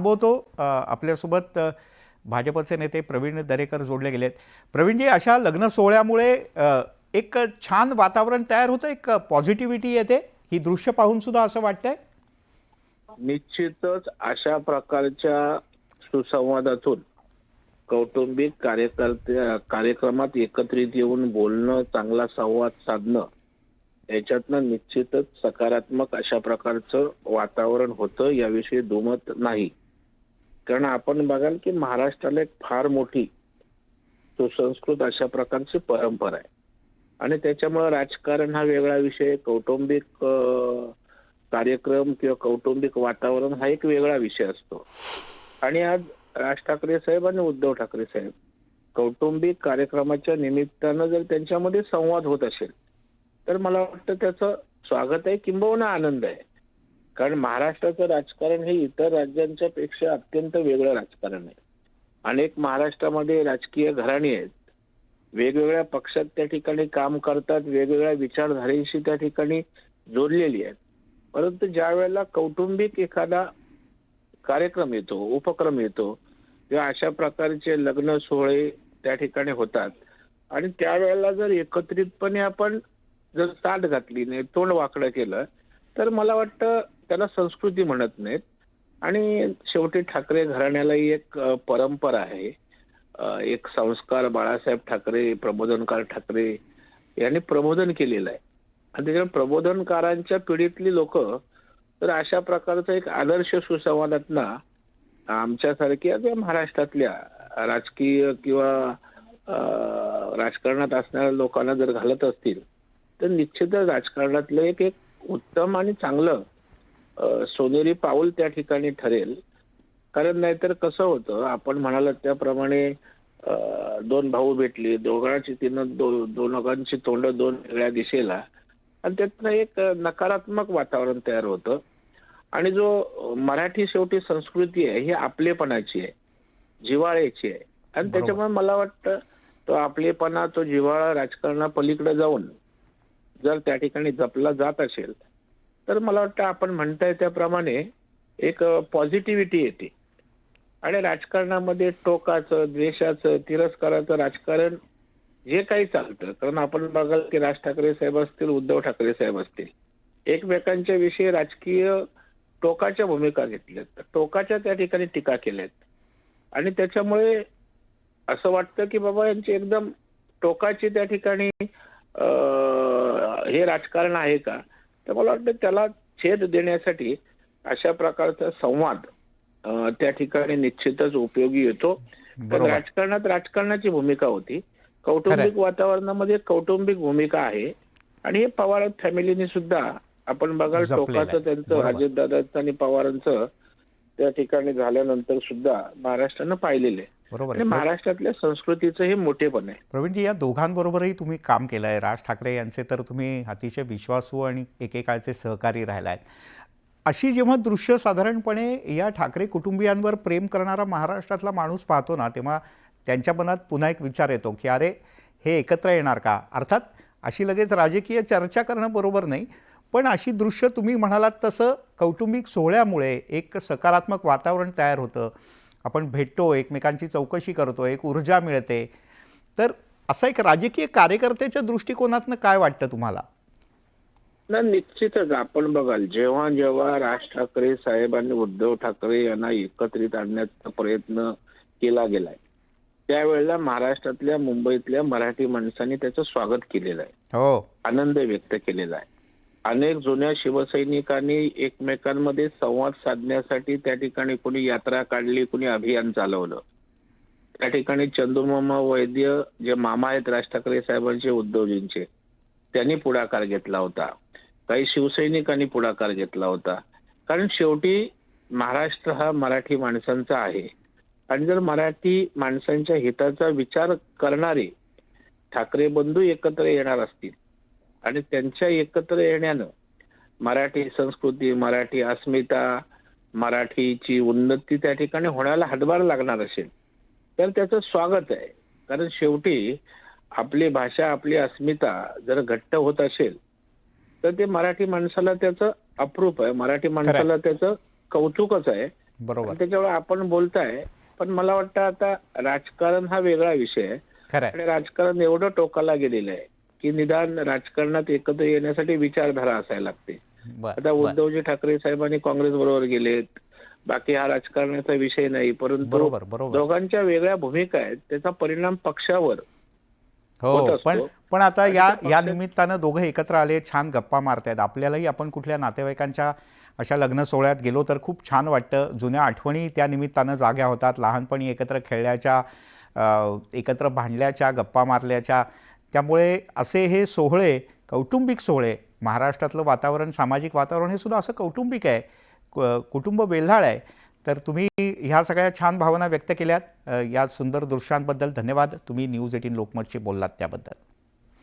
थांबवतो. आपल्यासोबत भाजपचे नेते प्रवीण दरेकर जोडले गेलेत. प्रवीणजी, अशा लग्न सोहळ्यामुळे एक छान वातावरण तयार होतं, एक पॉझिटिव्हिटी येते, ही दृश्य पाहून सुद्धा असं वाटतंय. निश्चितच अशा प्रकारच्या सुसंवादातून कौटुंबिक कार्यक्रमात एकत्रित येऊन बोलणं, चांगला संवाद साधणं, याच्यातनं निश्चितच सकारात्मक अशा प्रकारचं वातावरण होतं, याविषयी दुमत नाही. कारण आपण बघाल की महाराष्ट्राला एक फार मोठी सुसंस्कृत अशा प्रकारची परंपरा आहे आणि त्याच्यामुळे राजकारण हा वेगळा विषय, कौटुंबिक कार्यक्रम किंवा कौटुंबिक वातावरण हा एक वेगळा विषय असतो. आणि आज राज ठाकरे साहेब आणि उद्धव ठाकरे साहेब कौटुंबिक कार्यक्रमाच्या निमित्तानं जर त्यांच्यामध्ये संवाद होत असेल तर मला वाटतं त्याचं स्वागत आहे, किंबहुना आनंद आहे. कारण महाराष्ट्राचं राजकारण हे इतर राज्यांच्या पेक्षा अत्यंत वेगळं राजकारण आहे. अनेक महाराष्ट्रामध्ये राजकीय घराणी आहेत, वेगवेगळ्या पक्षात त्या ठिकाणी काम करतात, वेगवेगळ्या विचारधारेशी त्या ठिकाणी जोडलेली आहेत. परंतु ज्या वेळेला कौटुंबिक एखादा कार्यक्रम येतो, उपक्रम येतो, किंवा अशा प्रकारचे लग्न सोहळे त्या ठिकाणी होतात आणि त्यावेळेला जर एकत्रितपणे आपण जर ताट घातली नाही, तोंड वाकडं केलं, तर मला वाटतं त्याला संस्कृती म्हणत नाहीत. आणि शेवटी ठाकरे घराण्यालाही एक परंपरा आहे, एक संस्कार बाळासाहेब ठाकरे, प्रबोधनकार ठाकरे यांनी प्रबोधन केलेलं आहे. आणि त्याच्या प्रबोधनकारांच्या पिढीतली लोक तर अशा प्रकारचा एक आदर्श सुसंवादातना आमच्यासारख्या ज्या महाराष्ट्रातल्या राजकीय किंवा राजकारणात असणाऱ्या लोकांना जर घालत असतील तर निश्चितच राजकारणातलं एक उत्तम आणि चांगलं सोनेरी पाऊल त्या ठिकाणी ठरेल. कारण नाहीतर कसं होतं, आपण म्हणालात त्याप्रमाणे दोन भाऊ भेटली, दोघांची तोंड दोन वेगळ्या दिशेला, आणि त्यातनं एक नकारात्मक वातावरण तयार होतं. आणि जो मराठी शेवटी संस्कृती आहे ही आपलेपणाची आहे, जिव्हाळ्याची आहे. आणि त्याच्यामुळे मला वाटतं तो आपलेपणा, तो जिव्हाळा राजकारणापलीकडे जाऊन जर त्या ठिकाणी जपला जात असेल तर मला वाटतं आपण म्हणताय त्याप्रमाणे एक पॉझिटिव्हिटी येते. आणि राजकारणामध्ये टोकाचं, द्वेषाचं, तिरस्काराचं राजकारण जे काही चालतं, कारण आपण बघाल की राज ठाकरे साहेब असतील, उद्धव ठाकरे साहेब असतील, एकमेकांच्या विषयी राजकीय टोकाच्या भूमिका घेतल्यात, टोकाच्या त्या ठिकाणी टीका केल्यात. आणि त्याच्यामुळे असं वाटतं की बाबा यांची एकदम टोकाची त्या ठिकाणी हे राजकारण आहे का. तर मला वाटतं त्याला छेद देण्यासाठी अशा प्रकारचा संवाद त्या ठिकाणी निश्चितच उपयोगी येतो. पण राजकारणात राजकारणाची भूमिका होती, कौटुंबिक वातावरणामध्ये कौटुंबिक भूमिका आहे. आणि हे पवार फॅमिलीने सुद्धा आपण बघाल टोकाचं त्यांचं अजितदादांचं आणि पवारांचं त्या ठिकाणी झाल्यानंतर सुद्धा महाराष्ट्रानं पाहिलेलं आहे. आणि महाराष्ट्रातल्या संस्कृतीचं हे मोठेपण आहे. प्रवीणजी, या दोघांबरोबरही तुम्ही काम केलंय. राज ठाकरे यांचे तर तुम्ही अतिशय विश्वासू आणि एकेकाळचे सहकारी राहिलाय. अशी जेव्हा दृश्य साधारणपणे या ठाकरे कुटुंबियांवर प्रेम करणारा महाराष्ट्रातला माणूस पाहतो ना, तेव्हा त्यांच्या मनात पुन्हा एक विचार येतो की अरे, हे एकत्र येणार का. अर्थात अशी लगेच राजकीय चर्चा करणं बरोबर नाही, पण अशी दृश्य तुम्ही म्हणालात तसं कौटुंबिक सोहळ्यामुळे एक सकारात्मक वातावरण तयार होतं. आपण भेटतो, एकमेकांची चौकशी करतो, एक ऊर्जा मिळते. तर असं एक राजकीय कार्यकर्त्याच्या दृष्टिकोनातनं काय वाटतं तुम्हाला? निश्चितच आपण बघाल, जेव्हा जेव्हा राज ठाकरे साहेब आणि उद्धव ठाकरे यांना एकत्रित आणण्याचा प्रयत्न केला गेलाय त्यावेळेला महाराष्ट्रातल्या, मुंबईतल्या मराठी माणसांनी त्याचं स्वागत केलेलं आहे, आनंद व्यक्त केलेला आहे. अनेक जुन्या शिवसैनिकांनी एकमेकांमध्ये संवाद साधण्यासाठी त्या ठिकाणी कोणी यात्रा काढली, कोणी अभियान चालवलं. त्या ठिकाणी चंदूमामा वैद्य जे मामा आहेत राज ठाकरे साहेबांचे, उद्धवजींचे, त्यांनी पुढाकार घेतला होता. काही शिवसैनिकांनी पुढाकार घेतला होता. कारण शेवटी महाराष्ट्र हा मराठी माणसांचा आहे. आणि जर मराठी माणसांच्या हिताचा विचार करणारे ठाकरे बंधू एकत्र येणार असतील आणि त्यांच्या एकत्र येण्यानं मराठी संस्कृती, मराठी अस्मिता, मराठीची उन्नती त्या ठिकाणी होण्याला हातभार लागणार असेल तर त्याचं स्वागत आहे. कारण शेवटी आपली भाषा, आपली अस्मिता जर घट्ट होत असेल तर ते मराठी माणसाला त्याचं अप्रूप आहे, मराठी माणसाला त्याचं कौतुकच आहे. बरोबर. आणि त्याच्यावर आपण बोलताय, पण मला वाटतं आता राजकारण हा वेगळा विषय आहे खरंय. आणि राजकारण एवढं टोकाला गेलेलं आहे की निदान राजकारणात एकत्र येण्यासाठी विचारधारा असायला लागते. बर आता बर उद्धवजी ठाकरे साहेबांनी काँग्रेस बरोबर गेलेत, बाकी हा राजकारणाचा विषय नाही, परंतु बरोबर बरोबर. दोघांच्या वेगळ्या भूमिका आहेत, त्याचा परिणाम पक्षावर होत हो, असतो. पण पण आता आणि या त्या या पक्षात- निमित्तानं दोघं एकत्र आले, छान गप्पा मारतायत. आपल्यालाही आपण कुठल्या नातेवाईकांच्या अशा लग्न सोहळ्यात गेलो तर खूप छान वाटतं. जुन्या आठवणी त्या निमित्तानं जाग्या होतात. लहानपणी एकत्र खेळल्याच्या, एकत्र भांडल्याच्या, गप्पा मारल्याच्या. त्यामुळे असे हे सोहळे, कौटुंबिक सोहळे, महाराष्ट्रातलं वातावरण, सामाजिक वातावरण हे सुद्धा असं कौटुंबिक आहे, कुटुंब बेल्हाळ आहे. तर तुम्ही ह्या सगळ्या छान भावना व्यक्त केल्यात. या सुंदर दृश्यांबद्दल धन्यवाद. तुम्ही न्यूज 18 लोकमतशी बोललात त्याबद्दल.